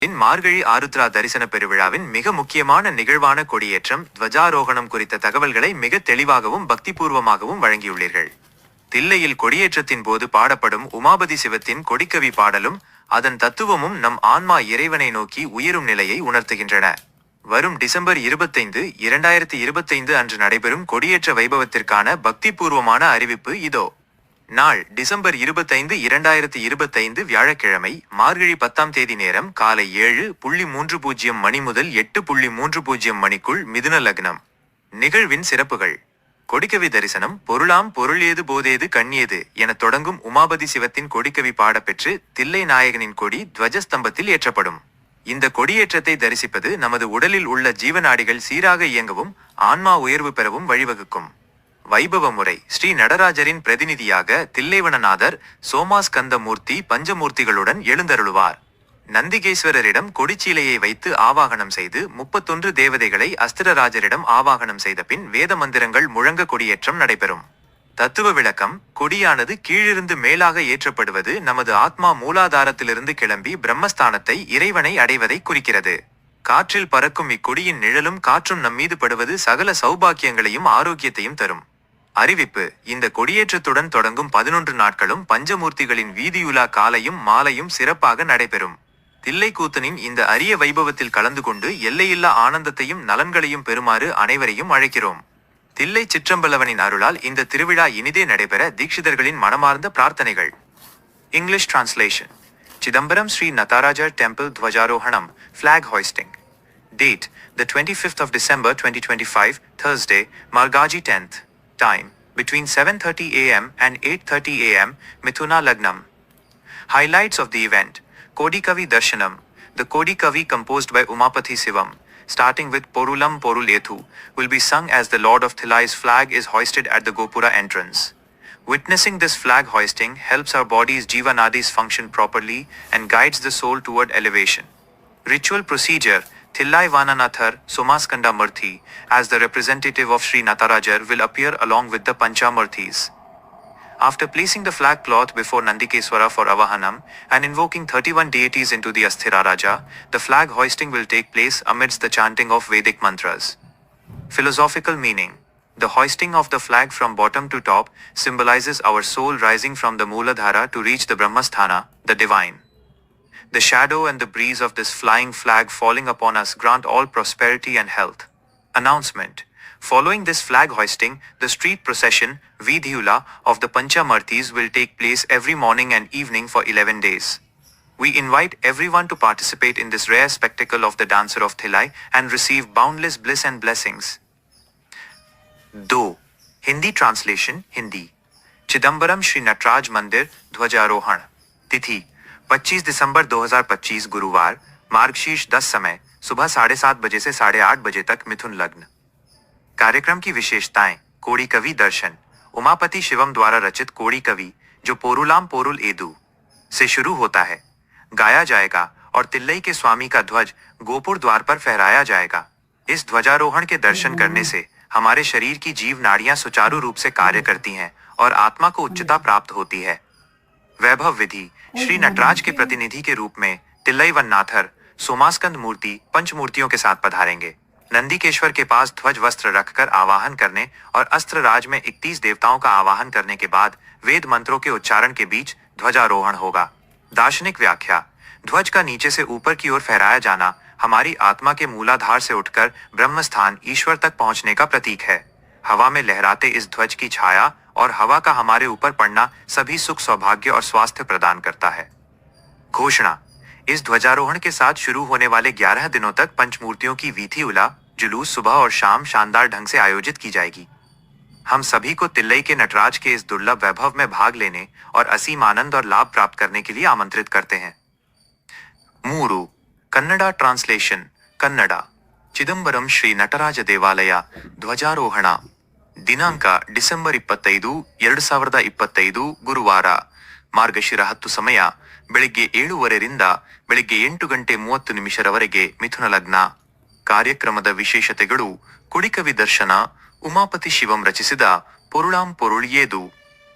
மார்கழி ஆருத்ரா தரிசன பெருவிழாவின் மிக முக்கியமான நிகழ்வான கொடியேற்றம் துவஜாரோகணம் குறித்த தகவல்களை மிக தெளிவாகவும் பக்திபூர்வமாகவும் வழங்கியுள்ளீர்கள். தில்லையில் கொடியேற்றத்தின் போது பாடப்படும் உமாபதி சிவத்தின் கொடிக்கவி பாடலும் அதன் தத்துவமும் நம் ஆன்மா இறைவனை நோக்கி உயரும் நிலையை உணர்த்துகின்றன. வரும் டிசம்பர் 25, 2025 அன்று நடைபெறும் கொடியேற்ற வைபவத்திற்கான பக்திபூர்வமான அறிவிப்பு இதோ. நாள் டிசம்பர் 25, 2025 வியாழக்கிழமை, மார்கழி 10ஆம் தேதி. நேரம் காலை 7:30 மணி முதல் 8:30 மணிக்குள் மிதுன லக்னம். நிகழ்வின் சிறப்புகள்: கொடிக்கவி தரிசனம். பொருளாம் பொருள் ஏது போதேது கண்ணியது என தொடங்கும் உமாபதி சிவத்தின் கொடிக்கவி பாடப்பெற்று தில்லை நாயகனின் கொடி துவஜஸ்தம்பத்தில் ஏற்றப்படும். இந்த கொடியேற்றத்தை தரிசிப்பது நமது உடலில் உள்ள ஜீவநாடிகள் சீராக இயங்கவும் ஆன்மா உயர்வு பெறவும் வழிவகுக்கும். வைபவ முறை: ஸ்ரீ நடராஜரின் பிரதிநிதியாக தில்லைவனநாதர் சோமாஸ்கந்த மூர்த்தி பஞ்சமூர்த்திகளுடன் எழுந்தருளுவார். நந்திகேஸ்வரரிடம் கொடிச்சீலையை வைத்து ஆவாகனம் செய்து 31 தேவதைகளை அஸ்திரராஜரிடம் ஆவாகனம் செய்த பின் வேத மந்திரங்கள் முழங்க கொடியேற்றம் நடைபெறும். தத்துவ விளக்கம்: கொடியானது கீழிருந்து மேலாக ஏற்றப்படுவது நமது ஆத்மா மூலாதாரத்திலிருந்து கிளம்பி பிரம்மஸ்தானத்தை இறைவனை அடைவதை குறிக்கிறது. காற்றில் பறக்கும் இக்கொடியின் நிழலும் காற்றும் நம்மீது படுவது சகல சௌபாக்கியங்களையும் ஆரோக்கியத்தையும் தரும். அறிவிப்பு: இந்த கொடியேற்றத்துடன் தொடங்கும் 11 நாட்களும் பஞ்சமூர்த்திகளின் வீதியுலா காலையும் மாலையும் சிறப்பாக நடைபெறும். தில்லைக்கூத்தனின் இந்த அரிய வைபவத்தில் கலந்து கொண்டு எல்லையில்லா ஆனந்தத்தையும் நலன்களையும் பெறுமாறு அனைவரையும் அழைக்கிறோம். தில்லை சிற்றம்பலவனின் அருளால் இந்த திருவிழா இனிதே நடைபெற தீட்சிதர்களின் மனமார்ந்த பிரார்த்தனைகள். English translation. Chidambaram Sri Nataraja Temple Dhwajarohanam, Flag Hoisting. Date: the 25th of December 2025, Thursday, Margaji 10th. Time: between 7:30 a.m. and 8:30 a.m. Mithuna Lagnam. Highlights of the event: Kodikavi Darshanam. The Kodikavi, composed by Umapati Sivam, starting with Porulam Porul Ethu, will be sung as the Lord of Thillai's flag is hoisted at the Gopura entrance. Witnessing this flag hoisting helps our body's Jivanadis function properly and guides the soul toward elevation. Ritual procedure: Thillai Vananathar Somaskanda Murthy, as the representative of Sri Natarajar, will appear along with the Panchamurthis. After placing the flag cloth before Nandikeswara for Avahanam and invoking 31 deities into the Asthiraraja, the flag hoisting will take place amidst the chanting of Vedic mantras. Philosophical meaning: the hoisting of the flag from bottom to top symbolizes our soul rising from the Mooladhara to reach the Brahmasthana, the divine. The shadow and the breeze of this flying flag falling upon us grant all prosperity and health. Announcement: following this flag hoisting, the street procession, Vidhiyula, of the Panchamurthis will take place every morning and evening for 11 days. We invite everyone to participate in this rare spectacle of the dancer of Thillai and receive boundless bliss and blessings. Do. Hindi translation. Hindi. Chidambaram Shri Nataraj Mandir Dhwajarohan. Tithi: 25 दिसंबर 2025 गुरुवार, मार्गशीर्ष 10 समय, सुबह 7:30 बजे से 8:30 बजे तक, मिथुन लग्न. कार्यक्रम की विशेषताएं: कोड़ी कवि दर्शन. उमापति शिवम द्वारा रचित कोड़ी कवि, जो पोरुलाम पोरुल एदू से शुरू होता है, गाया जाएगा और तिल्लई के स्वामी का ध्वज गोपुर द्वार पर फहराया जाएगा. इस ध्वजारोहण के दर्शन करने से हमारे शरीर की जीव नाड़ियां सुचारू रूप से कार्य करती हैं और आत्मा को उच्चता प्राप्त होती है. वैभव विधि: श्री नटराज के प्रतिनिधि के रूप में तिल्लई वन्नाथर सोमास्कंद मूर्ति पंचमूर्तियों के साथ पधारेंगे. नंदीकेश्वर के पास ध्वज वस्त्र रखकर आवाहन करने और अस्त्रराज में 31 देवताओं का आवाहन करने के बाद वेद मंत्रों के उच्चारण के बीच ध्वजारोहण होगा. दार्शनिक व्याख्या: ध्वज का नीचे से ऊपर की ओर फहराया जाना हमारी आत्मा के मूलाधार से उठकर ब्रह्मस्थान ईश्वर तक पहुंचने का प्रतीक है. हवा में लहराते इस ध्वज की छाया और हवा का हमारे ऊपर पड़ना सभी सुख सौभाग्य और स्वास्थ्य प्रदान करता है. घोषणा: इस ध्वजारोहण के साथ शुरू होने वाले 11 दिनों तक पंचमूर्तियों की वीथी उला जुलूस सुबह और शाम शानदार ढंग से आयोजित की जाएगी. हम सभी को तिल्लई के नटराज के इस दुर्लभ वैभव में भाग लेने और असीम आनंद और लाभ प्राप्त करने के लिए आमंत्रित करते हैं. मूरु. कन्नड़ा ट्रांसलेशन. कन्नड़ा. चिदंबरम श्री नटराज देवालय ಧ್ವಜಾರೋಹಣ. ದಿನಾಂಕ ಡಿಸೆಂಬರ್ 25, 2025 ಗುರುವಾರ, ಮಾರ್ಗಶಿರ 10 ಸಮಯ, ಬೆಳಿಗ್ಗೆ 7:30ರಿಂದ ಬೆಳಿಗ್ಗೆ 8:30 ಮಿಥುನ ಲಗ್ನ. ಕಾರ್ಯಕ್ರಮದ ವಿಶೇಷತೆಗಳು: ಕೊಡಿಕವಿ ದರ್ಶನ, ಉಮಾಪತಿ ಶಿವಂ ರಚಿಸಿದ ಪೊರುಳಾಂ ಪೊರುಳ್ ಏದು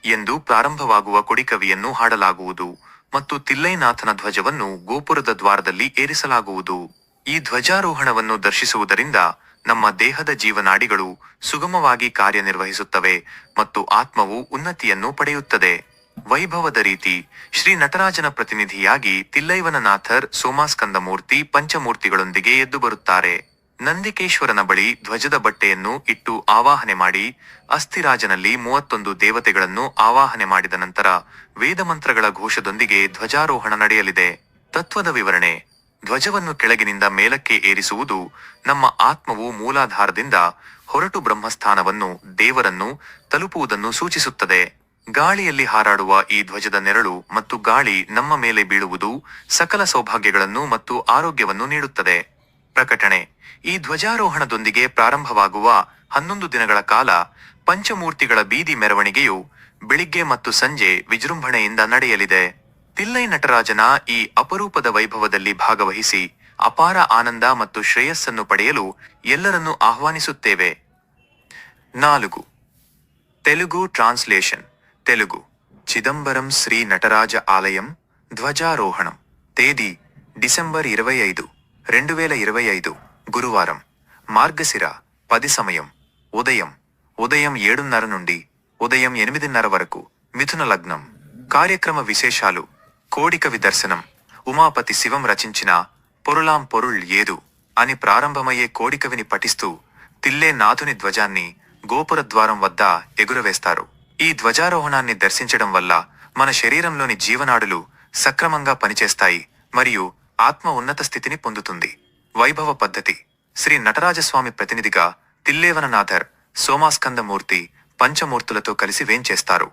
ಎಂದು ಪ್ರಾರಂಭವಾಗುವ ಕೊಡಿಕವಿಯನ್ನು ಹಾಡಲಾಗುವುದು. ಮತ್ತು ತಿಲ್ಲೈನಾಥನ ಧ್ವಜವನ್ನು ಗೋಪುರದ ದ್ವಾರದಲ್ಲಿ ಏರಿಸಲಾಗುವುದು. ಈ ಧ್ವಜಾರೋಹಣವನ್ನು ದರ್ಶಿಸುವುದರಿಂದ ನಮ್ಮ ದೇಹದ ಜೀವನಾಡಿಗಳು ಸುಗಮವಾಗಿ ಕಾರ್ಯನಿರ್ವಹಿಸುತ್ತವೆ ಮತ್ತು ಆತ್ಮವು ಉನ್ನತಿಯನ್ನು ಪಡೆಯುತ್ತದೆ. ವೈಭವದ ರೀತಿ ಶ್ರೀ ನಟರಾಜನ ಪ್ರತಿನಿಧಿಯಾಗಿ ತಿಲ್ಲೈವನನಾಥರ್ ಸೋಮಾಸ್ಕಂದಮೂರ್ತಿ ಪಂಚಮೂರ್ತಿಗಳೊಂದಿಗೆ ಎದ್ದು ಬರುತ್ತಾರೆ. ನಂದಿಕೇಶ್ವರನ ಬಳಿ ಧ್ವಜದ ಬಟ್ಟೆಯನ್ನು ಇಟ್ಟು ಆವಾಹನೆ ಮಾಡಿ ಅಸ್ಥಿರಾಜನಲ್ಲಿ 31 ದೇವತೆಗಳನ್ನು ಆವಾಹನೆ ಮಾಡಿದ ನಂತರ ವೇದಮಂತ್ರಗಳ ಘೋಷದೊಂದಿಗೆ ಧ್ವಜಾರೋಹಣ ನಡೆಯಲಿದೆ. ತತ್ವದ ವಿವರಣೆ: ಧ್ವಜವನ್ನು ಕೆಳಗಿನಿಂದ ಮೇಲಕ್ಕೆ ಏರಿಸುವುದು ನಮ್ಮ ಆತ್ಮವು ಮೂಲಾಧಾರದಿಂದ ಹೊರಟು ಬ್ರಹ್ಮಸ್ಥಾನವನ್ನು ದೇವರನ್ನು ತಲುಪುವುದನ್ನು ಸೂಚಿಸುತ್ತದೆ. ಗಾಳಿಯಲ್ಲಿ ಹಾರಾಡುವ ಈ ಧ್ವಜದ ನೆರಳು ಮತ್ತು ಗಾಳಿ ನಮ್ಮ ಮೇಲೆ ಬೀಳುವುದು ಸಕಲ ಸೌಭಾಗ್ಯಗಳನ್ನು ಮತ್ತು ಆರೋಗ್ಯವನ್ನು ನೀಡುತ್ತದೆ. ಪ್ರಕಟಣೆ: ಈ ಧ್ವಜಾರೋಹಣದೊಂದಿಗೆ ಪ್ರಾರಂಭವಾಗುವ 11 ದಿನಗಳ ಕಾಲ ಪಂಚಮೂರ್ತಿಗಳ ಬೀದಿ ಮೆರವಣಿಗೆಯು ಬೆಳಿಗ್ಗೆ ಮತ್ತು ಸಂಜೆ ವಿಜೃಂಭಣೆಯಿಂದ ನಡೆಯಲಿದೆ. ತಿಲ್ಲೈ ನಟರಾಜನ ಈ ಅಪರೂಪದ ವೈಭವದಲ್ಲಿ ಭಾಗವಹಿಸಿ ಅಪಾರ ಆನಂದ ಮತ್ತು ಶ್ರೇಯಸ್ಸನ್ನು ಪಡೆಯಲು ಎಲ್ಲರನ್ನೂ ಆಹ್ವಾನಿಸುತ್ತೇವೆ. 4. ತೆಲುಗು ಟ್ರಾನ್ಸ್ಲೇಷನ್. ತೆಲುಗು: ಚಿದಂಬರಂ ಶ್ರೀ ನಟರಾಜ ಆಲಯಂ ಧ್ವಜಾರೋಹಣಂ. తేదీ డిసెంబర్ 25, 2025 గురువారం. మార్గశిర 10 సమయం. ఉదయం 7:30 నుండి ఉదయం 8:30 వరకు. మిథున లగ్నం. కార్యక్రమ విశేషాలు: కోడికవి దర్శనం. ఉమాపతి శివం రచించిన పొరులాం పొరుళ్ ఏదు అని ప్రారంభమయ్యే కోడికవిని పఠిస్తూ తిల్లే నాథుని ధ్వజాన్ని గోపురద్వారం వద్ద ఎగురవేస్తారు. ఈ ధ్వజారోహణాన్ని దర్శించడం వల్ల మన శరీరంలోని జీవనాడులు సక్రమంగా పనిచేస్తాయి మరియు ఆత్మ ఉన్నత స్థితిని పొందుతుంది. వైభవ పద్ధతి: శ్రీ నటరాజస్వామి ప్రతినిధిగా తిల్లేవననాథర్ సోమాస్కందమూర్తి పంచమూర్తులతో కలిసి వేంచేస్తారు.